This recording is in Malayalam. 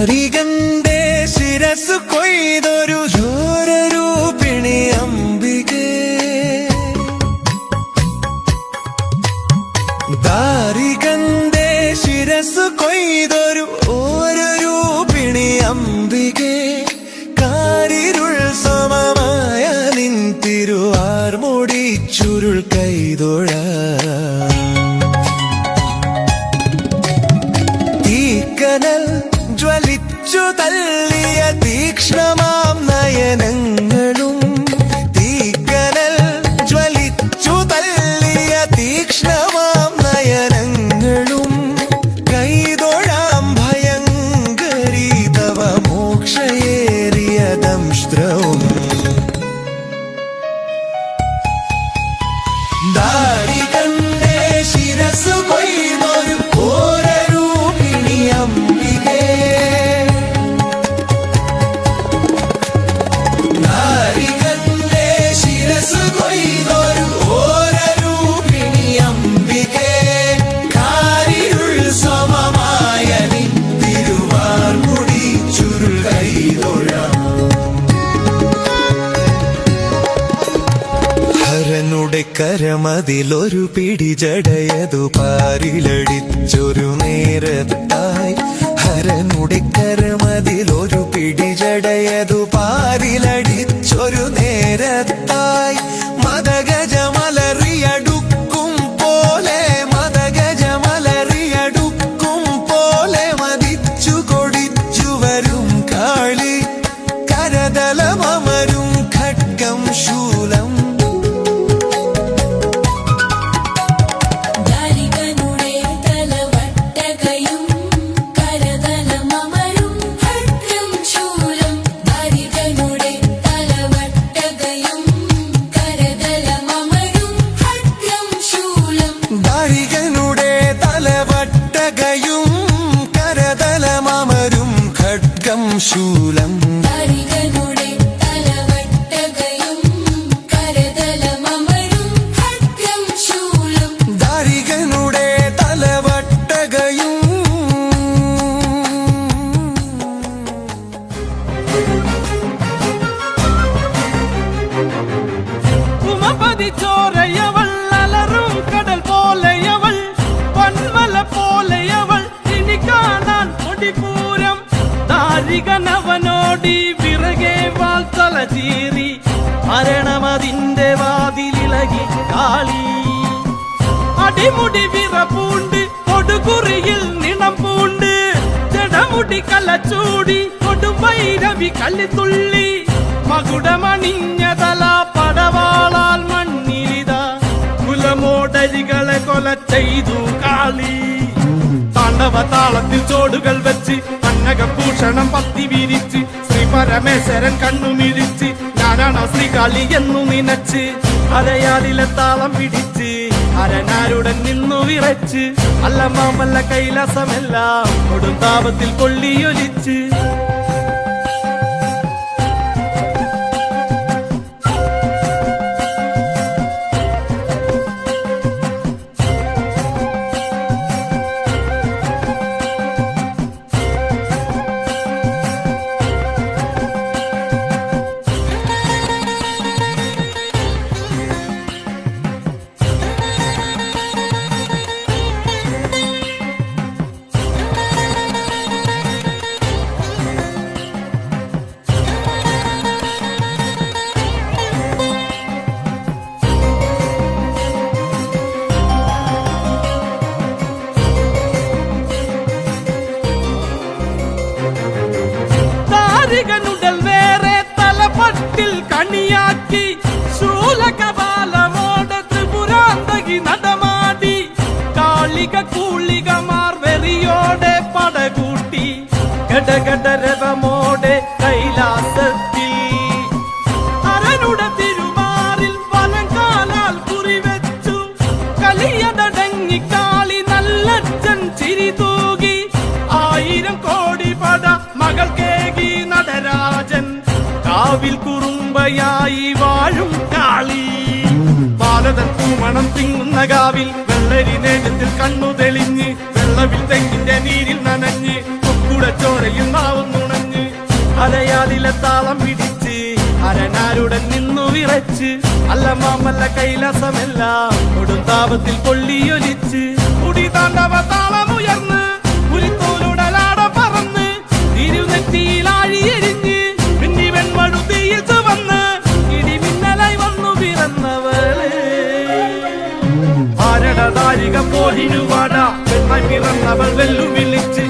ദാരികന്റെ ശിരസ് കൊയ്തൊരു ഘോരരൂപിണി അംബികേ, ദാരികന്റെ ശിരസ് കൊയ്തൊരു ഓരരൂപിണി അംബികേ, കാരിരുൾ സമമായ നിൻ തിരുവാർമുടി ചുരുൾ കൈതൊഴ തീക്കനൽ ജ്വലിച്ചു തള്ളിയ തീക്ഷ്ണമാം നയനങ്ങളും, തീക്കനൽ ജ്വലിച്ചു തള്ളിയ തീക്ഷ്ണമാം നയനങ്ങളും, കൈതൊഴാം ഭയങ്കരീ തവ മോക്ഷയേറിയ ദംഷ്ട്രവും. ദാരികന്റെ ശിരസ് കൊയ്തൊരു ഘോരരൂപിണി അംബികേ, ദാരികന്റെ ശിരസ് കൊയ്തൊരു ഘോരരൂപിണി അംബികേ, കാരിരുൾ സമമായ നിൻ തിരുവാർമുടി ചുരുൾ കൈതൊഴാം. ഹരനുടെ കരമതിലൊരു പിടി ജടയതു പാരിലടിച്ചൊരു നേരത്തായി, ഹരനുടെ കരമതിലൊരു പിടി ജടയതു പാരിലടിച്ചൊരു നേരത്തായി, മദഗജമലറിയടുക്കും പോലെ, മദഗജമലറിയടുക്കും പോലെ മതിച്ചു കൊടിച്ചു വരും കാളി, കരതലമരും ഖഡ്ഗം ശൂലം. ദാരികനുടെ തലവട്ടകയും കരതലമരും ഖഡ്ഗം ശൂലം. ദാരികനുടെ തലവട്ടകയും കരതലമരും ഖഡ്ഗം ശൂലം. ദാരികനുടെ തലവട്ടകയും ഉമപതി ചോരയവൾ, അലറും കടൽ പോലെയവൾ, പന്മല പോലെയവൾ, ഇനി കാണാൻ കൊടിപൂരം. ദാരികനവനോടി വിറകെ വാൾ തല ചീറി, മരണമതിന്റെ വാതിലിളകി കാളി. അടിമുടി വിറപൂണ്ട് കൊടുകുറിയിൽ നിണം പൂണ്ട്, ജടമുടി കലച്ചൂടി കൊടുമ്പൈരവി കല്ലിത്തുള്ളി, മകുടമണിഞ്ഞ തല പടവാളാൽ മണ്ണിലിത, കുലമോടരികളെ കൊല ചെയ്തു കാളി. താണ്ഡവ താളത്തിൽ ചോടുകൾ വെച്ച് അന്നകഭൂഷണം പത്തി വിരിച്ച്, ശ്രീ പരമേശ്വരൻ കണ്ണുമിഴിച്ച്, ഞാനാണോ ശ്രീകാളി എന്നു നിനച്ച്, അരയാലിലെ താളം പിടിച്ച് അരനാരുടൻ നിന്നു വിറച്ച്, അല്ല മാമല്ല കൈലാസമെല്ലാം കൊടുന്താപത്തിൽ കൊള്ളിയൊലിച്ച്. ദാരികനുടൽ വേറെ തലപട്ടിൽ കണിയാക്കി, ശൂലകപാലമോടെ ത്രിപുരാന്തകി നടമാടി, കാളിക കൂളികമാർ വെറിയോടെ പടകൂട്ടി, ഗടഗടരവമോടെ കൈലാസത്തിൽ, അരനുടെ തിരുമാറിൽ വലങ്കാലാൽ കുറിവെച്ചു, കലിയടങ്ങി കാളി നല്ലച്ഛൻ ചിരി തൂകി, 1000 കോടി പട മകൾക്കേകി നടരാജൻ, കാവിൽ കുറുമ്പയായി വാഴും കാളി. ബാലതൻ പൂമണം തിങ്ങുന്ന കാവിൽ വെള്ളരി നേരത്തിൽ കണ്ണു തെളിഞ്ഞ്, വെള്ളവിൽ തെങ്ങിന്റെ നീരിൽ നനഞ്ഞ്, അരയുടെ ചോരയും നാവും നുണഞ്ഞ് അലയാലിലെ താളം പിടിച്ച് അരനാരുടൻ നിന്നു വിറച്ച് അല്ല മാമല്ല കൈലാസമെല്ലാം കൊടുന്താപത്തിൽ പൊള്ളിയൊലിച്ച് കുടി താണ്ടവ താളമുയർന്ന് പുലിത്തോലുടലാട പറന്ന് തിരുനെറ്റിയിലാഴിയെരിഞ്ഞ് പിന്നി വെൺമടുതിയിൽ ചുവന്ന് ഇടിമിന്നലായി വന്നു പിറന്നവള് ആരട താരിക പോലിരുവാട പെണ്ണായി പിറന്നവൾ വെല്ലു വിളിച്ച്